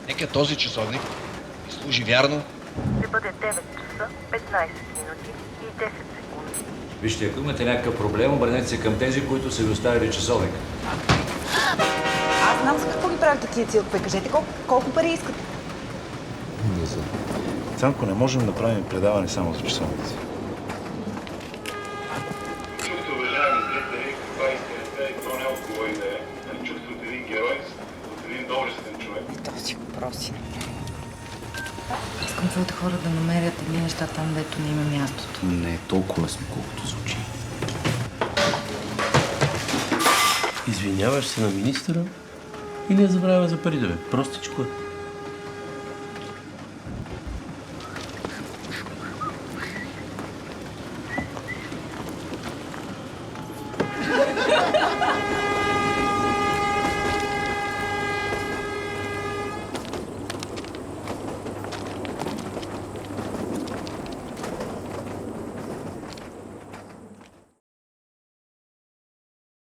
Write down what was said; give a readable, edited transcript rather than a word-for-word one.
Нека този часовник ви служи вярно. Ще бъде 9 часа, 15 минути и 10 секунди. Вижте, ако имате някакъв проблем, обърнете се към тези, които са ви оставили часовник. Аз знам за какво ги правят тия циркове. Кажете колко пари искат. Не знам. Цанко, не можем да правим предаване само за часовници. Чувството, уважаеми зрители, каква истината и то не е от кого и да е. Чувство от един герой, от един доблестен човек. Този въпроси. Искам твоите хора да намерят едни неща там, дето не има мястото. Не е толкова лесно, колкото звучи. Извиняваш се на министъра и не забравяме за парите, бе. Простичко е.